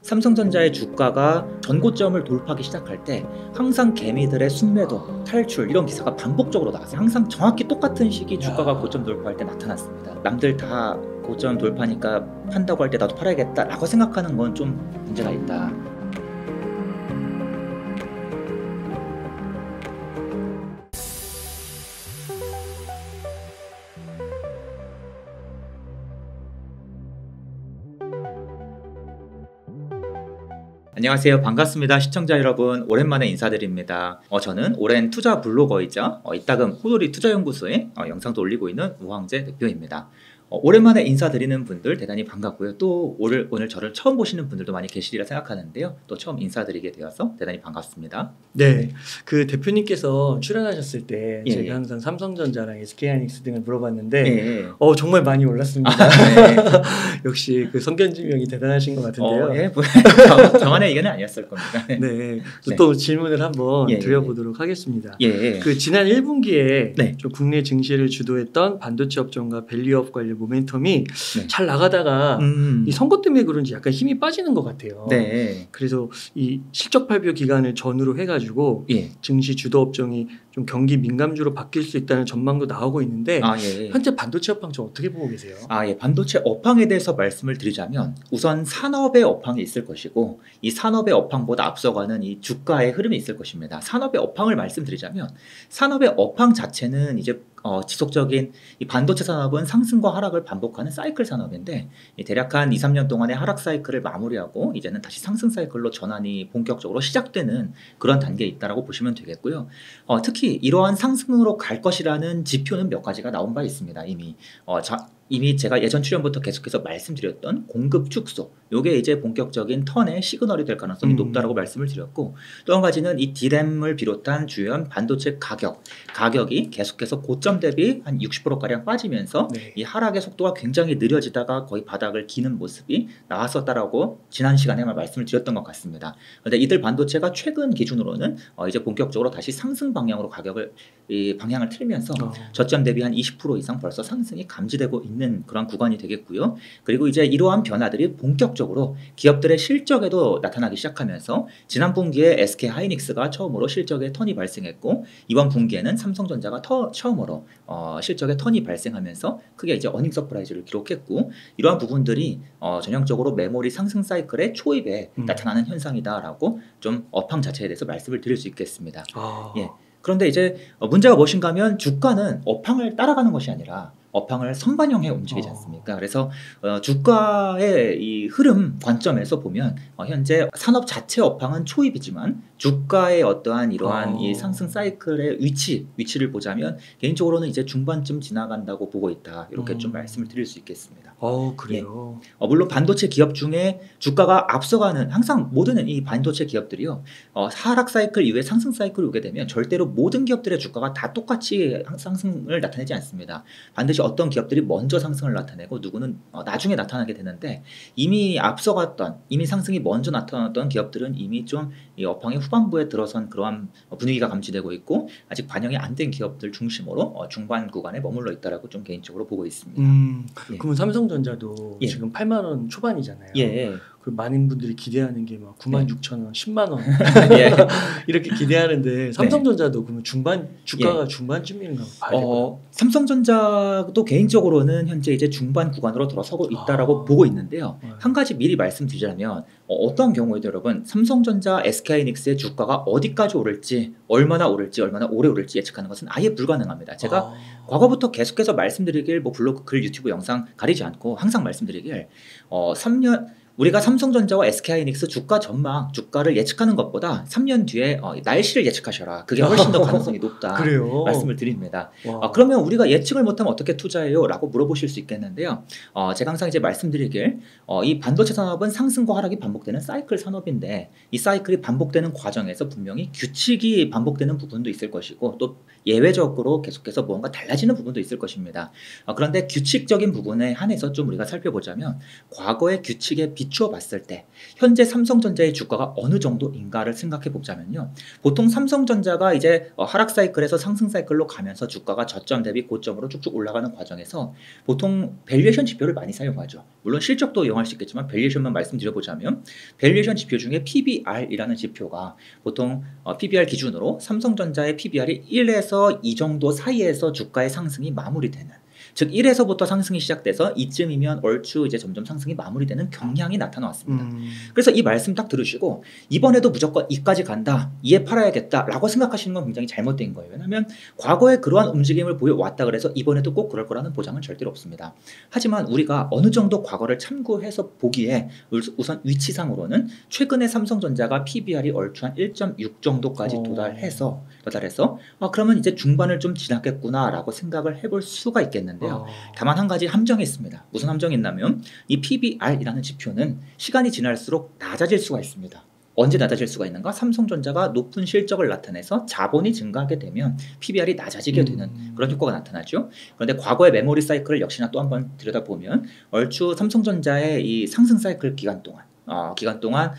삼성전자의 주가가 전고점을 돌파하기 시작할 때 항상 개미들의 순매도, 탈출 이런 기사가 반복적으로 나왔어요. 항상 정확히 똑같은 시기 주가가 고점 돌파할 때 나타났습니다. 남들 다 고점 돌파니까 판다고 할 때 나도 팔아야겠다 라고 생각하는 건 좀 문제가 있다. 안녕하세요. 반갑습니다. 시청자 여러분, 오랜만에 인사드립니다. 저는 오랜 투자 블로거이자 이따금 호돌이 투자연구소에 영상도 올리고 있는 우황재 대표입니다. 오랜만에 인사드리는 분들 대단히 반갑고요. 또 오늘 저를 처음 보시는 분들도 많이 계시리라 생각하는데요. 또 처음 인사드리게 되어서 대단히 반갑습니다. 네, 그 대표님께서 출연하셨을 때 예, 제가 예. 항상 삼성전자랑 SK하이닉스 등을 물어봤는데 예. 정말 많이 올랐습니다. 네. 역시 그 성견지명이 대단하신 것 같은데요. 예, 저만의 의견은 아니었을 겁니다. 네, 네. 또 질문을 한번 예, 드려보도록 하겠습니다. 예. 그 지난 1분기에 네. 좀 국내 증시를 주도했던 반도체 업종과 밸류업 관련 모멘텀이 네. 잘 나가다가 이 선거 때문에 그런지 약간 힘이 빠지는 것 같아요. 네. 그래서 이 실적 발표 기간을 전후로 해가지고 예. 증시 주도 업종이 좀 경기 민감주로 바뀔 수 있다는 전망도 나오고 있는데 예. 현재 반도체 업황 좀 어떻게 보고 계세요? 예. 반도체 업황에 대해서 말씀을 드리자면 우선 산업의 업황이 있을 것이고 이 산업의 업황보다 앞서가는 이 주가의 흐름이 있을 것입니다. 산업의 업황을 말씀드리자면 산업의 업황 자체는 이제 지속적인 이 반도체 산업은 상승과 하락을 반복하는 사이클 산업인데 대략 한 2, 3년 동안의 하락 사이클을 마무리하고 이제는 다시 상승 사이클로 전환이 본격적으로 시작되는 그런 단계에 있다라고 보시면 되겠고요. 특히 이러한 상승으로 갈 것이라는 지표는 몇 가지가 나온 바 있습니다. 이미 제가 예전 출연부터 계속해서 말씀드렸던 공급 축소, 요게 이제 본격적인 턴의 시그널이 될 가능성이 높다라고 말씀을 드렸고, 또 한 가지는 이 D램을 비롯한 주요한 반도체 가격이 계속해서 고점 대비 한 60%가량 빠지면서 네. 이 하락의 속도가 굉장히 느려지다가 거의 바닥을 기는 모습이 나왔었다라고 지난 시간에 말씀을 드렸던 것 같습니다. 그런데 이들 반도체가 최근 기준으로는 이제 본격적으로 다시 상승 방향으로 방향을 틀면서 저점 대비 한 20% 이상 벌써 상승이 감지되고 있는 그런 구간이 되겠고요. 그리고 이제 이러한 변화들이 본격적으로 기업들의 실적에도 나타나기 시작하면서 지난 분기에 SK하이닉스가 처음으로 실적에 턴이 발생했고 이번 분기에는 삼성전자가 처음으로 실적에 턴이 발생하면서 크게 이제 어닝 서프라이즈를 기록했고 이러한 부분들이 전형적으로 메모리 상승 사이클의 초입에 나타나는 현상이다라고 좀 업황 자체에 대해서 말씀을 드릴 수 있겠습니다. 예. 그런데 이제 문제가 무엇인가 하면 주가는 업황을 따라가는 것이 아니라 업황을 선반영해 움직이지 않습니까? 그래서 주가의 이 흐름 관점에서 보면 현재 산업 자체 업황은 초입이지만 주가의 어떠한 이러한 이 상승 사이클의 위치를 보자면 개인적으로는 이제 중반쯤 지나간다고 보고 있다. 이렇게 좀 말씀을 드릴 수 있겠습니다. 그래요. 예. 물론 반도체 기업 중에 주가가 앞서가는 항상 모든 이 반도체 기업들이요. 하락 사이클 이후에 상승 사이클이 오게 되면 절대로 모든 기업들의 주가가 다 똑같이 상승을 나타내지 않습니다. 반드시 어떤 기업들이 먼저 상승을 나타내고 누구는 나중에 나타나게 되는데 이미 상승이 먼저 나타났던 기업들은 이미 좀 이 업황의 후반부에 들어선 그러한 분위기가 감지되고 있고 아직 반영이 안 된 기업들 중심으로 중반 구간에 머물러 있다라고 좀 개인적으로 보고 있습니다. 예. 그러면 삼성전자도 예. 지금 8만 원 초반이잖아요. 예. 그 많은 분들이 기대하는 게 막 96,000원, 10만 원 예. 이렇게 기대하는데 삼성전자도 그러면 주가가 중반쯤인가 봐야 될까요? 삼성전자도 개인적으로는 현재 이제 중반 구간으로 들어서고 있다라고 보고 있는데요. 한 가지 미리 말씀드리자면 어떠한 경우에도 여러분 삼성전자, SK하이닉스의 주가가 어디까지 오를지 얼마나 오래 오를지 예측하는 것은 아예 불가능합니다. 제가 과거부터 계속해서 말씀드리길 블로그 글 유튜브 영상 가리지 않고 항상 말씀드리길 3년 우리가 삼성전자와 SK하이닉스 주가를 예측하는 것보다 3년 뒤에 날씨를 예측하셔라. 그게 훨씬 더 가능성이 높다. 그래요? 말씀을 드립니다. 그러면 우리가 예측을 못하면 어떻게 투자해요? 라고 물어보실 수 있겠는데요. 제가 항상 이제 말씀드리길 이 반도체 산업은 상승과 하락이 반복되는 사이클 산업인데 이 사이클이 반복되는 과정에서 분명히 규칙이 반복되는 부분도 있을 것이고 또 예외적으로 계속해서 무언가 달라지는 부분도 있을 것입니다. 그런데 규칙적인 부분에 한해서 좀 우리가 살펴보자면 과거의 규칙에 비추어 봤을 때 현재 삼성전자의 주가가 어느 정도인가를 생각해 보자면요. 보통 삼성전자가 이제 하락 사이클에서 상승 사이클로 가면서 주가가 저점 대비 고점으로 쭉쭉 올라가는 과정에서 보통 밸류에이션 지표를 많이 사용하죠. 물론 실적도 이용할 수 있겠지만 밸류에이션만 말씀드려보자면 밸류에이션 지표 중에 PBR이라는 지표가 보통 PBR 기준으로 삼성전자의 PBR이 1에서 2 정도 사이에서 주가의 상승이 마무리되는, 즉 1에서부터 상승이 시작돼서 이쯤이면 얼추 이제 점점 상승이 마무리되는 경향이 나타나왔습니다. 그래서 이 말씀 딱 들으시고 이번에도 무조건 이까지 간다, 이에 팔아야겠다라고 생각하시는 건 굉장히 잘못된 거예요. 왜냐하면 과거에 그러한 움직임을 보여왔다 그래서 이번에도 꼭 그럴 거라는 보장은 절대로 없습니다. 하지만 우리가 어느 정도 과거를 참고해서 보기에 우선 위치상으로는 최근에 삼성전자가 PBR이 얼추 한 1.6 정도까지 도달해서 그러면 이제 중반을 좀 지났겠구나라고 생각을 해볼 수가 있겠는데, 다만 한 가지 함정이 있습니다. 무슨 함정이 있냐면 이 PBR이라는 지표는 시간이 지날수록 낮아질 수가 있습니다. 언제 낮아질 수가 있는가? 삼성전자가 높은 실적을 나타내서 자본이 증가하게 되면 PBR이 낮아지게 되는 그런 효과가 나타나죠. 그런데 과거의 메모리 사이클을 역시나 또 한번 들여다보면 얼추 삼성전자의 이 상승 사이클 기간 동안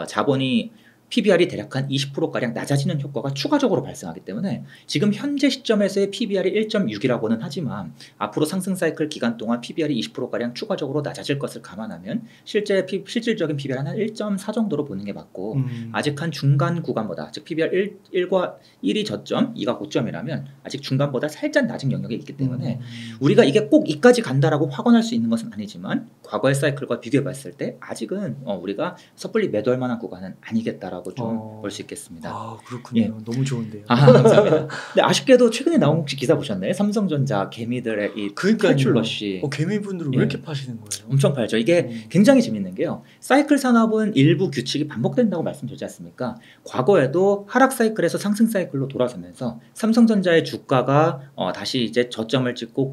자본이 PBR이 대략 한 20%가량 낮아지는 효과가 추가적으로 발생하기 때문에 지금 현재 시점에서의 PBR이 1.6이라고는 하지만 앞으로 상승 사이클 기간 동안 PBR이 20%가량 추가적으로 낮아질 것을 감안하면 실질적인 PBR은 한 1.4 정도로 보는 게 맞고, 아직 한 중간 구간보다, 즉 PBR 1과 1이 저점, 2가 고점이라면 아직 중간보다 살짝 낮은 영역에 있기 때문에 우리가 이게 꼭 이까지 간다라고 확언할 수 있는 것은 아니지만 과거의 사이클과 비교해 봤을 때 아직은 우리가 섣불리 매도할 만한 구간은 아니겠다라고 좀 볼 수 있겠습니다. 그렇군요. 예. 너무 좋은데요. 감사합니다. 근데 아쉽게도 최근에 나온 혹시 기사 보셨나요? 삼성전자 개미들의 이 탈출 러시. 개미분들은 왜 이렇게 파시는 거예요? 엄청 팔죠. 이게 굉장히 재밌는 게요. 사이클 산업은 일부 규칙이 반복된다고 말씀드렸지 않습니까? 과거에도 하락 사이클에서 상승 사이클로 돌아서면서 삼성전자의 주가가 다시 이제 저점을 찍고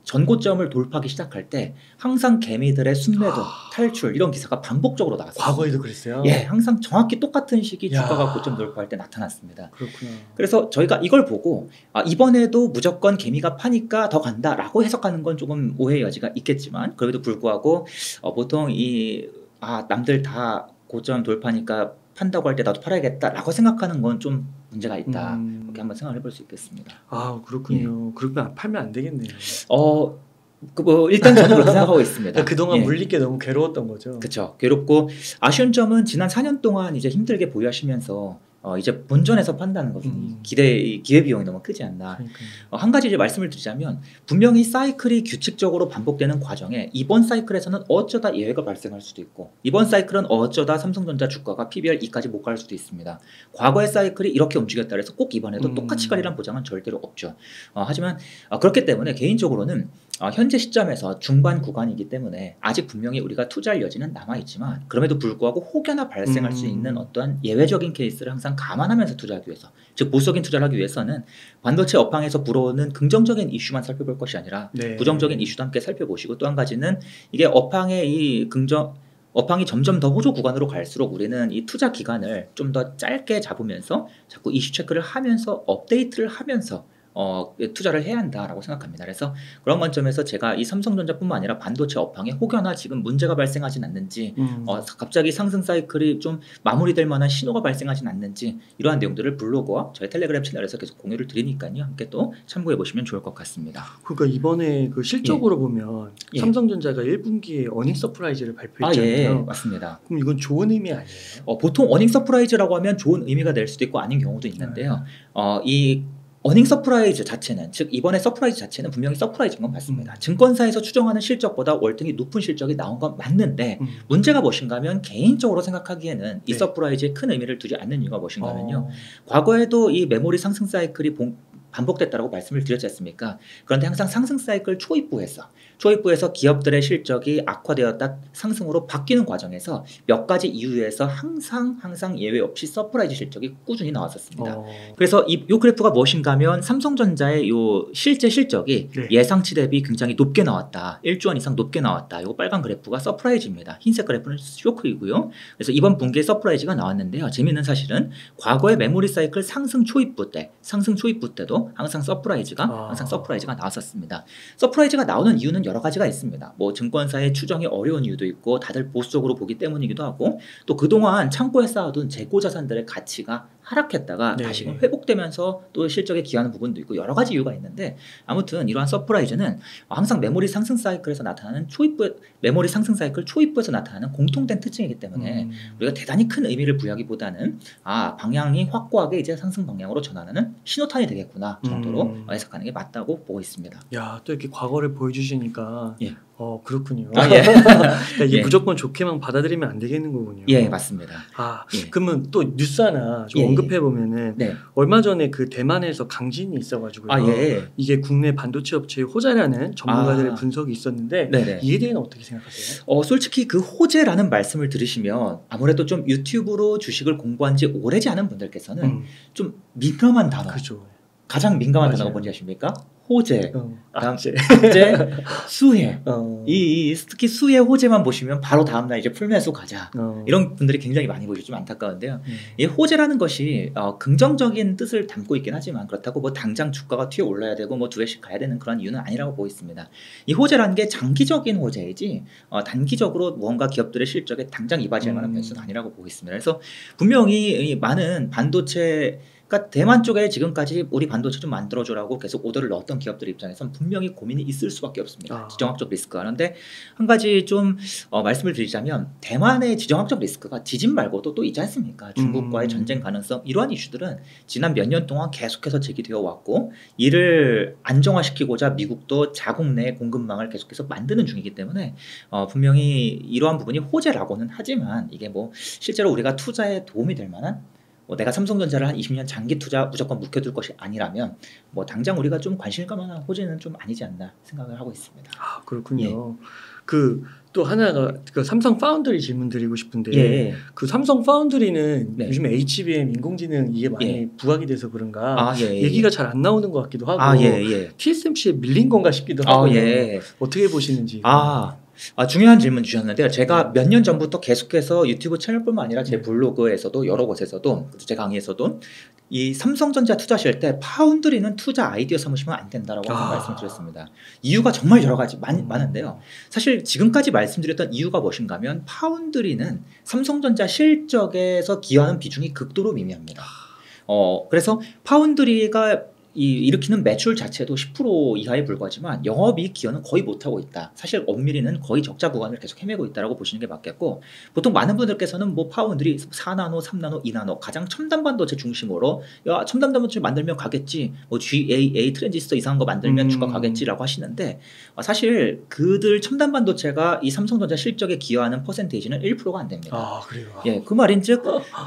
전고점을 돌파하기 시작할 때 항상 개미들의 순매도, 탈출 이런 기사가 반복적으로 나왔어요. 과거에도 그랬어요? 예, 항상 정확히 똑같은 시기 주가가 고점 돌파할 때 나타났습니다. 그렇구나. 그래서 저희가 이걸 보고 이번에도 무조건 개미가 파니까 더 간다라고 해석하는 건 조금 오해의 여지가 있겠지만, 그럼에도 불구하고 보통 남들 다 고점 돌파니까 판다고 할 때 나도 팔아야겠다라고 생각하는 건 좀 문제가 있다. 그렇게 한번 생각을 해볼 수 있겠습니다. 그렇군요. 그러면 팔면 안 되겠네요. 일단 저는 그렇게 생각하고 있습니다. 그동안 물릴 게 너무 괴로웠던 거죠. 그렇죠. 괴롭고 아쉬운 점은 지난 4년 동안 이제 힘들게 보유하시면서 이제 본전에서 판다는 것은 기회비용이 너무 크지 않나. 한 가지 이제 말씀을 드리자면, 분명히 사이클이 규칙적으로 반복되는 과정에 이번 사이클에서는 어쩌다 예외가 발생할 수도 있고, 이번 사이클은 어쩌다 삼성전자 주가가 PBR 2까지 못 갈 수도 있습니다. 과거의 사이클이 이렇게 움직였다 해서 꼭 이번에도 똑같이 가리란 보장은 절대로 없죠. 하지만 그렇기 때문에 개인적으로는 현재 시점에서 중반 구간이기 때문에 아직 분명히 우리가 투자할 여지는 남아있지만, 그럼에도 불구하고 혹여나 발생할 수 있는 어떠한 예외적인 케이스를 항상 감안하면서 투자하기 위해서, 즉 보수적인 투자를 하기 위해서는 반도체 업황에서 불어오는 긍정적인 이슈만 살펴볼 것이 아니라 부정적인 이슈도 함께 살펴보시고, 또 한 가지는 이게 업황이 점점 더 호조 구간으로 갈수록 우리는 이 투자 기간을 좀 더 짧게 잡으면서 자꾸 이슈 체크를 하면서 업데이트를 하면서 투자를 해야 한다라고 생각합니다. 그래서 그런 관점에서 제가 이 삼성전자뿐만 아니라 반도체 업황에 혹여나 지금 문제가 발생하진 않는지, 갑자기 상승 사이클이 좀 마무리될 만한 신호가 발생하진 않는지, 이러한 내용들을 블로그와 저희 텔레그램 채널에서 계속 공유를 드리니까요. 함께 또 참고해 보시면 좋을 것 같습니다. 그러니까 이번에 그 실적으로 보면 삼성전자가 1분기에 어닝 서프라이즈를 발표했잖아요. 맞습니다. 그럼 이건 좋은 의미 아니에요? 보통 어닝 서프라이즈라고 하면 좋은 의미가 될 수도 있고 아닌 경우도 있는데요. 이 어닝 서프라이즈 자체는, 즉 이번에 서프라이즈 자체는 분명히 서프라이즈인 건 맞습니다. 증권사에서 추정하는 실적보다 월등히 높은 실적이 나온 건 맞는데, 문제가 무엇인가 하면 개인적으로 생각하기에는 이 서프라이즈에 큰 의미를 두지 않는 이유가 무엇인가 하면요. 과거에도 이 메모리 상승 사이클이 반복됐다고 말씀을 드렸지 않습니까? 그런데 항상 상승 사이클 초입부에서 기업들의 실적이 악화되었다 상승으로 바뀌는 과정에서 몇 가지 이유에서 항상 예외 없이 서프라이즈 실적이 꾸준히 나왔었습니다. 그래서 이 그래프가 무엇인가 하면 삼성전자의 요 실제 실적이 예상치 대비 굉장히 높게 나왔다. 1조 원 이상 높게 나왔다. 요 빨간 그래프가 서프라이즈입니다. 흰색 그래프는 쇼크이고요. 그래서 이번 분기에 서프라이즈가 나왔는데요. 재미있는 사실은 과거의 메모리 사이클 상승 초입부 때도 해가지고 항상 서프라이즈가 나왔었습니다. 서프라이즈가 나오는 이유는 여러 가지가 있습니다. 뭐 증권사의 추정이 어려운 이유도 있고 다들 보수적으로 보기 때문이기도 하고 또 그동안 창고에 쌓아둔 재고 자산들의 가치가 하락했다가 네. 다시금 회복되면서 또 실적에 기여하는 부분도 있고 여러 가지 이유가 있는데 아무튼 이러한 서프라이즈는 항상 메모리 상승 사이클에서 나타나는 메모리 상승 사이클 초입부에서 나타나는 공통된 특징이기 때문에 우리가 대단히 큰 의미를 부여하기보다는 방향이 확고하게 이제 상승 방향으로 전환하는 신호탄이 되겠구나 정도로 해석하는 게 맞다고 보고 있습니다. 야, 또 이렇게 과거를 보여주시니까 예. 그렇군요. 예. 이게 예. 무조건 좋게만 받아들이면 안 되겠는 거군요. 예, 맞습니다. 예. 그러면 또 뉴스 하나 좀 예. 언급해 보면은 네. 얼마 전에 그 대만에서 강진이 있어가지고요. 예. 이게 국내 반도체 업체의 호재라는 전문가들의 분석이 있었는데 네네. 이에 대해서는 어떻게 생각하세요? 솔직히 그 호재라는 말씀을 들으시면 아무래도 좀 유튜브로 주식을 공부한 지 오래지 않은 분들께서는 좀 민감한 단어. 그죠. 가장 민감한 맞아요. 단어가 뭔지 아십니까? 호재, 악재, 수혜. 특히 수혜 호재만 보시면 바로 다음날 이제 풀매수 가자. 이런 분들이 굉장히 많이 보시죠. 좀 안타까운데요. 이 호재라는 것이 긍정적인 뜻을 담고 있긴 하지만 그렇다고 뭐 당장 주가가 튀어 올라야 되고 뭐 두 배씩 가야 되는 그런 이유는 아니라고 보고 있습니다. 이 호재라는 게 장기적인 호재이지 단기적으로 무언가 기업들의 실적에 당장 이바지할 만한 변수는 아니라고 보고 있습니다. 그래서 분명히 이 많은 반도체 그러니까 대만 쪽에 지금까지 우리 반도체 좀 만들어줘라고 계속 오더를 넣었던 기업들 입장에서는 분명히 고민이 있을 수밖에 없습니다. 지정학적 리스크가. 그런데 한 가지 좀 말씀을 드리자면 대만의 지정학적 리스크가 지진 말고도 또 있지 않습니까? 중국과의 전쟁 가능성 이러한 이슈들은 지난 몇 년 동안 계속해서 제기되어 왔고 이를 안정화시키고자 미국도 자국 내 공급망을 계속해서 만드는 중이기 때문에 분명히 이러한 부분이 호재라고는 하지만 이게 뭐 실제로 우리가 투자에 도움이 될 만한 내가 삼성전자를 한 20년 장기 투자 무조건 묵혀둘 것이 아니라면 뭐 당장 우리가 좀 관심을 가만한 호재는 좀 아니지 않나 생각을 하고 있습니다. 그렇군요. 그 또 하나가 그 삼성 파운드리 질문 드리고 싶은데 그 삼성 파운드리는 요즘 HBM 인공지능 이게 많이 부각이 돼서 그런가 얘기가 잘 안 나오는 것 같기도 하고 TSMC에 밀린 건가 싶기도 하고 어떻게 보시는지. 중요한 질문 주셨는데요. 제가 몇 년 전부터 계속해서 유튜브 채널뿐만 아니라 제 블로그에서도 여러 곳에서도 제 강의에서도 이 삼성전자 투자하실 때 파운드리는 투자 아이디어 삼으시면 안 된다라고 말씀을 드렸습니다. 이유가 정말 여러 가지 많은데요. 사실 지금까지 말씀드렸던 이유가 무엇인가 하면 파운드리는 삼성전자 실적에서 기여하는 비중이 극도로 미미합니다. 그래서 파운드리가 일으키는 매출 자체도 10% 이하에 불과하지만 영업이익 기여는 거의 못하고 있다. 사실 엄밀히는 거의 적자 구간을 계속 헤매고 있다고 보시는 게 맞겠고 보통 많은 분들께서는 뭐 파운드리 4나노, 3나노, 2나노 가장 첨단 반도체 중심으로 첨단 반도체 만들면 가겠지 뭐 GAA 트랜지스터 이상한 거 만들면 주가 가겠지라고 하시는데 사실 그들 첨단 반도체가 이 삼성전자 실적에 기여하는 퍼센테이지는 1%가 안 됩니다. 그래요? 그 말인즉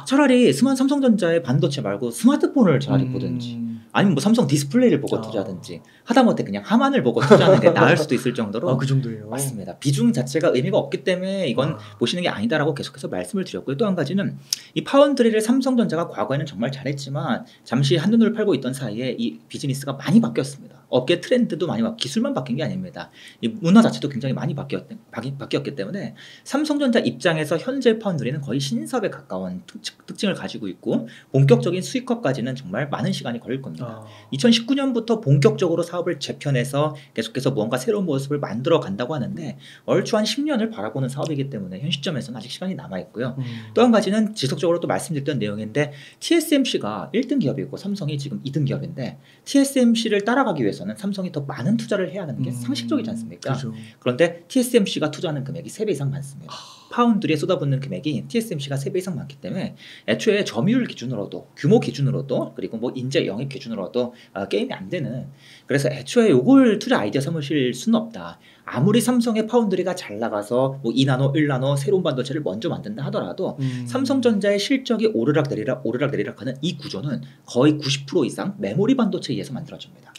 차라리 삼성전자의 반도체 말고 스마트폰을 차라리 보든지 아니면 뭐 삼성 디스플레이를 보고 투자하든지 하다못해 그냥 하만을 보고 투자하는 게 나을 수도 있을 정도로 그 정도예요. 맞습니다. 비중 자체가 의미가 없기 때문에 이건 보시는 게 아니다라고 계속해서 말씀을 드렸고요. 또 한 가지는 이 파운드리를 삼성전자가 과거에는 정말 잘했지만 잠시 한눈을 팔고 있던 사이에 이 비즈니스가 많이 바뀌었습니다. 업계 트렌드도 많이 기술만 바뀐 게 아닙니다. 이 문화 자체도 굉장히 많이 바뀌었기 때문에 삼성전자 입장에서 현재 파운드리는 거의 신사업에 가까운 특징을 가지고 있고 본격적인 수익화까지는 정말 많은 시간이 걸릴 겁니다. 2019년부터 본격적으로 사업을 재편해서 계속해서 무언가 새로운 모습을 만들어 간다고 하는데 얼추 한 10년을 바라보는 사업이기 때문에 현 시점에서는 아직 시간이 남아있고요. 또 한 가지는 지속적으로 또 말씀드렸던 내용인데 TSMC가 1등 기업이고 삼성이 지금 2등 기업인데 TSMC를 따라가기 위해서는 삼성이 더 많은 투자를 해야 하는 게 상식적이지 않습니까? 그런데 TSMC가 투자하는 금액이 3배 이상 많습니다. 파운드리에 쏟아붓는 금액이 TSMC가 3배 이상 많기 때문에 애초에 점유율 기준으로도 규모 기준으로도 그리고 뭐 인재 영입 기준으로도 게임이 안 되는 그래서 애초에 요걸 투자 아이디어 삼으실 수는 없다. 아무리 삼성의 파운드리가 잘 나가서 뭐 2나노, 1나노 새로운 반도체를 먼저 만든다 하더라도 삼성전자의 실적이 오르락 내리락 하는 이 구조는 거의 90% 이상 메모리 반도체에 의해서 만들어집니다.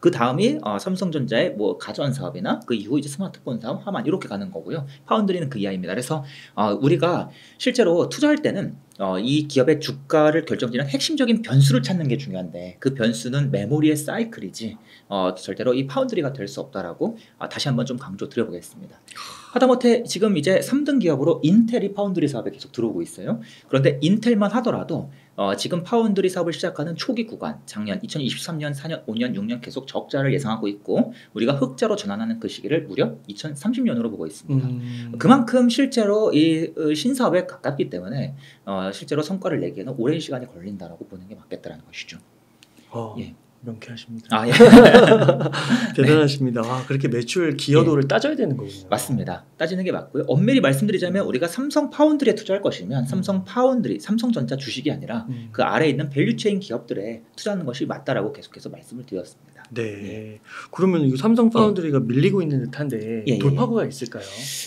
그 다음이 삼성전자의 뭐 가전 사업이나 그 이후 이제 스마트폰 사업, 하만 이렇게 가는 거고요. 파운드리는 그 이하입니다. 그래서 우리가 실제로 투자할 때는 이 기업의 주가를 결정짓는 핵심적인 변수를 찾는 게 중요한데 그 변수는 메모리의 사이클이지 절대로 이 파운드리가 될 수 없다라고 다시 한번 좀 강조 드려보겠습니다. 하다못해 지금 이제 3등 기업으로 인텔이 파운드리 사업에 계속 들어오고 있어요. 그런데 인텔만 하더라도 지금 파운드리 사업을 시작하는 초기 구간, 작년 2023년, 4년, 5년, 6년 계속 적자를 예상하고 있고 우리가 흑자로 전환하는 그 시기를 무려 2030년으로 보고 있습니다. 그만큼 실제로 이 신사업에 가깝기 때문에 실제로 성과를 내기에는 오랜 시간이 걸린다라고 보는 게 맞겠다라는 것이죠. 예. 명쾌하십니다. 예. 대단하십니다. 네. 그렇게 매출 기여도를 따져야 되는 거군요. 맞습니다. 따지는 게 맞고요. 엄밀히 말씀드리자면 우리가 삼성 파운드리에 투자할 것이면 삼성 파운드리, 삼성전자 주식이 아니라 그 아래에 있는 밸류체인 기업들에 투자하는 것이 맞다라고 계속해서 말씀을 드렸습니다. 네. 그러면 이 삼성 파운드리가 밀리고 있는 듯한데 돌파구가 있을까요?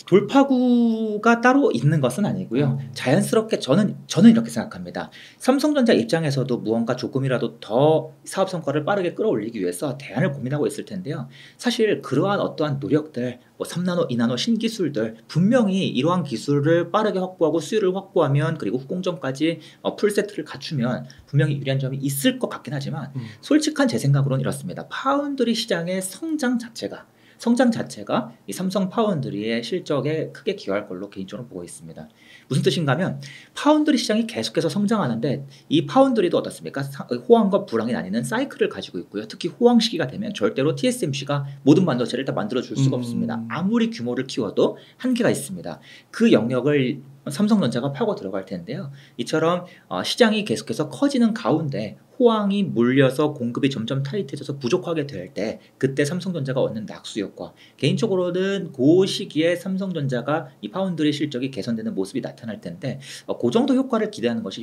돌파구가 따로 있는 것은 아니고요. 자연스럽게 저는 이렇게 생각합니다. 삼성전자 입장에서도 무언가 조금이라도 더 사업 성과를 빠르게 끌어올리기 위해서 대안을 고민하고 있을 텐데요. 사실 그러한 어떠한 노력들, 뭐 3나노, 2나노 신기술들 분명히 이러한 기술을 빠르게 확보하고 수요를 확보하면 그리고 후공정까지 풀세트를 갖추면 분명히 유리한 점이 있을 것 같긴 하지만 솔직한 제 생각으로는 이렇습니다. 파운드리 시장의 성장 자체가 이 삼성 파운드리의 실적에 크게 기여할 걸로 개인적으로 보고 있습니다. 무슨 뜻인가 하면 파운드리 시장이 계속해서 성장하는데 이 파운드리도 어떻습니까? 호황과 불황이 나뉘는 사이클을 가지고 있고요. 특히 호황 시기가 되면 절대로 TSMC가 모든 반도체를 다 만들어줄 수가 없습니다. 아무리 규모를 키워도 한계가 있습니다. 그 영역을 삼성전자가 파고 들어갈 텐데요. 이처럼 시장이 계속해서 커지는 가운데 호황이 몰려서 공급이 점점 타이트해져서 부족하게 될 때 그때 삼성전자가 얻는 낙수 효과, 개인적으로는 그 시기에 삼성전자가 이 파운드리 실적이 개선되는 모습이 나타날 텐데 그 정도 효과를 기대하는 것이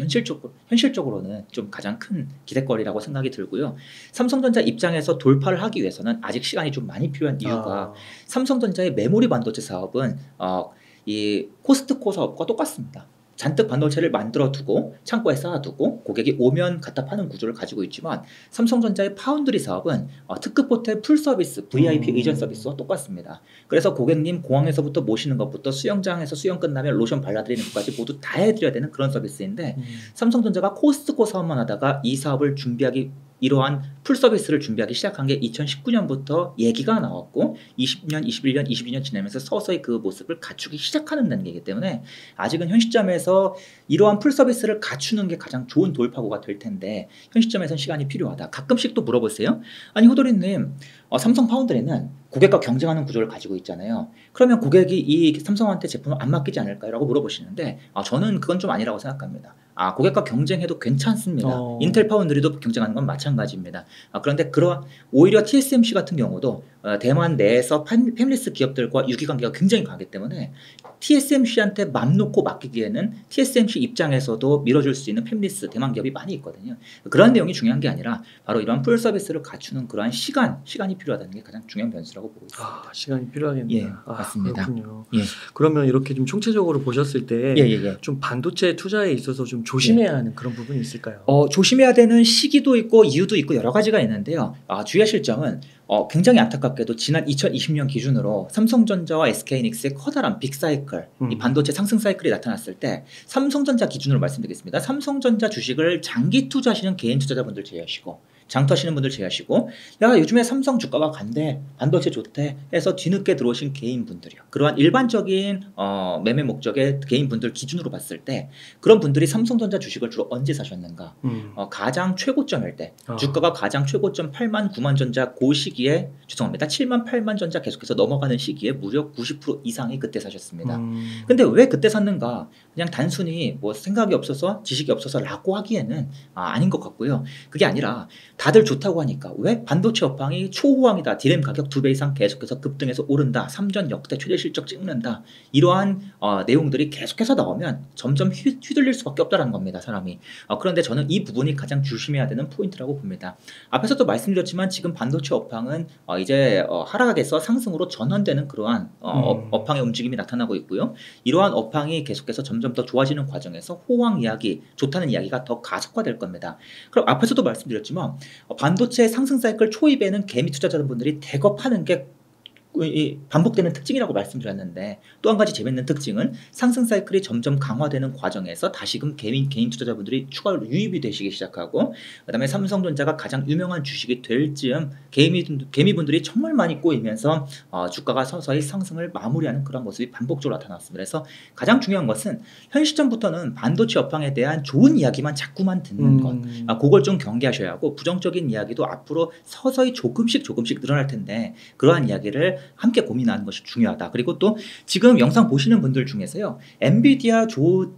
현실적으로는 좀 가장 큰 기대거리라고 생각이 들고요. 삼성전자 입장에서 돌파를 하기 위해서는 아직 시간이 좀 많이 필요한 이유가 삼성전자의 메모리 반도체 사업은 이 코스트코 사업과 똑같습니다. 잔뜩 반도체를 만들어 두고 창고에 쌓아두고 고객이 오면 갖다 파는 구조를 가지고 있지만 삼성전자의 파운드리 사업은 특급 호텔 풀 서비스, VIP 의전 서비스와 똑같습니다. 그래서 고객님 공항에서부터 모시는 것부터 수영장에서 수영 끝나면 로션 발라드리는 것까지 모두 다 해드려야 되는 그런 서비스인데 삼성전자가 코스트코 사업만 하다가 이 사업을 이러한 풀 서비스를 준비하기 시작한 게 2019년부터 얘기가 나왔고 20년, 21년, 22년 지나면서 서서히 그 모습을 갖추기 시작하는 단계이기 때문에 아직은 현 시점에서 이러한 풀 서비스를 갖추는 게 가장 좋은 돌파구가 될 텐데 현 시점에서는 시간이 필요하다. 가끔씩 또 물어보세요. 아니 호돌이님, 삼성 파운드리는 고객과 경쟁하는 구조를 가지고 있잖아요. 그러면 고객이 이 삼성한테 제품을 안 맡기지 않을까요? 라고 물어보시는데 저는 그건 좀 아니라고 생각합니다. 고객과 경쟁해도 괜찮습니다. 인텔 파운드리도 경쟁하는 건 마찬가지입니다. 그런데 오히려 TSMC 같은 경우도 대만 내에서 팹리스 기업들과 유기관계가 굉장히 강하기 때문에 TSMC한테 맘 놓고 맡기기에는 TSMC 입장에서도 밀어줄 수 있는 팹리스 대만 기업이 많이 있거든요. 그런 내용이 중요한 게 아니라 바로 이러한 풀 서비스를 갖추는 그러한 시간이 필요하다는 게 가장 중요한 변수라고 보고 있습니다. 시간이 필요하겠네요. 예, 맞습니다. 그렇군요. 예. 그러면 이렇게 좀 총체적으로 보셨을 때 좀 반도체 투자에 있어서 좀 조심해야 하는 그런 부분이 있을까요? 조심해야 되는 시기도 있고 이유도 있고 여러 가지가 있는데요. 주의하실 점은 굉장히 안타깝게도 지난 2020년 기준으로 삼성전자와 SK하이닉스의 커다란 빅사이클, 이 반도체 상승 사이클이 나타났을 때 삼성전자 기준으로 말씀드리겠습니다. 삼성전자 주식을 장기 투자하시는 개인 투자자분들 제외하시고 장투하시는 분들 제외하시고 야 요즘에 삼성 주가가 간대, 반도체 좋대 해서 뒤늦게 들어오신 개인분들이요. 그러한 일반적인 매매 목적의 개인분들 기준으로 봤을 때 그런 분들이 삼성전자 주식을 주로 언제 사셨는가? 가장 최고점일 때 주가가 가장 최고점 8만 9만 전자 그 시기에 7만 8만 전자 계속해서 넘어가는 시기에 무려 90% 이상이 그때 사셨습니다. 근데 왜 그때 샀는가? 그냥 단순히 뭐 생각이 없어서 지식이 없어서라고 하기에는 아닌 것 같고요. 그게 아니라 다들 좋다고 하니까 왜 반도체 업황이 초호황이다. 디램 가격 2배 이상 계속해서 급등해서 오른다. 3전 역대 최대 실적 찍는다. 이러한 내용들이 계속해서 나오면 점점 휘둘릴 수밖에 없다는 겁니다. 사람이. 그런데 저는 이 부분이 가장 조심해야 되는 포인트라고 봅니다. 앞에서도 말씀드렸지만 지금 반도체 업황은 이제 하락에서 상승으로 전환되는 그러한 업황의 움직임이 나타나고 있고요. 이러한 업황이 계속해서 점점 더 좋아지는 과정에서 호황 이야기, 좋다는 이야기가 더 가속화될 겁니다. 그럼 앞에서도 말씀드렸지만 반도체 상승 사이클 초입에는 개미 투자자분들이 대거 파는 게 이 반복되는 특징이라고 말씀드렸는데 또 한 가지 재밌는 특징은 상승 사이클이 점점 강화되는 과정에서 다시금 개인 투자자분들이 추가로 유입이 되시기 시작하고 그다음에 삼성전자가 가장 유명한 주식이 될 즈음 개미분들이 정말 많이 꼬이면서 주가가 서서히 상승을 마무리하는 그런 모습이 반복적으로 나타났습니다. 그래서 가장 중요한 것은 현 시점부터는 반도체 업황에 대한 좋은 이야기만 자꾸만 듣는 것, 그걸 좀 경계하셔야 하고 부정적인 이야기도 앞으로 서서히 조금씩 늘어날 텐데 그러한 이야기를 함께 고민하는 것이 중요하다. 그리고 또 지금 영상 보시는 분들 중에서요, 엔비디아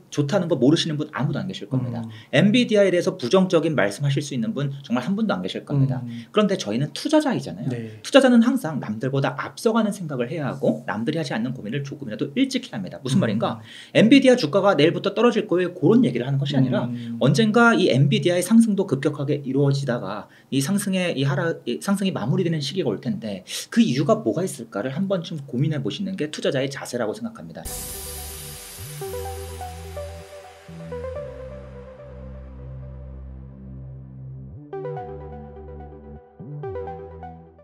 좋다는 거 모르시는 분 아무도 안 계실 겁니다. 엔비디아에 대해서 부정적인 말씀하실 수 있는 분 정말 한 분도 안 계실 겁니다. 그런데 저희는 투자자이잖아요. 네. 투자자는 항상 남들보다 앞서가는 생각을 해야 하고 남들이 하지 않는 고민을 조금이라도 일찍 해야 합니다. 무슨 말인가? 엔비디아 주가가 내일부터 떨어질 거예요. 그런 얘기를 하는 것이 아니라 언젠가 이 엔비디아의 상승도 급격하게 이루어지다가 이 상승이 마무리되는 시기가 올 텐데 그 이유가 뭐가 있을까를 한 번쯤 고민해 보시는 게 투자자의 자세라고 생각합니다.